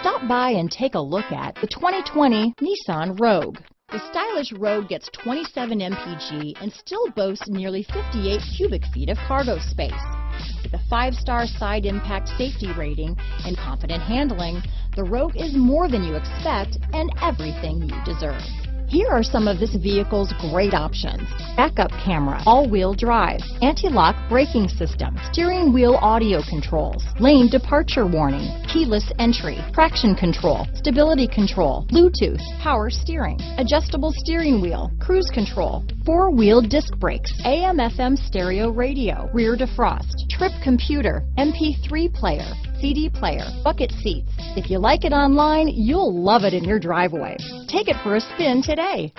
Stop by and take a look at the 2020 Nissan Rogue. The stylish Rogue gets 27 mpg and still boasts nearly 58 cubic feet of cargo space. With a 5-star side impact safety rating and confident handling, the Rogue is more than you expect and everything you deserve. Here are some of this vehicle's great options: backup camera, all-wheel drive, anti-lock braking system, steering wheel audio controls, lane departure warning, keyless entry, traction control, stability control, Bluetooth, power steering, adjustable steering wheel, cruise control, 4-wheel disc brakes, AM/FM stereo radio, rear defrost, trip computer, MP3 player, CD player, bucket seats. If you like it online, you'll love it in your driveway. Take it for a spin today.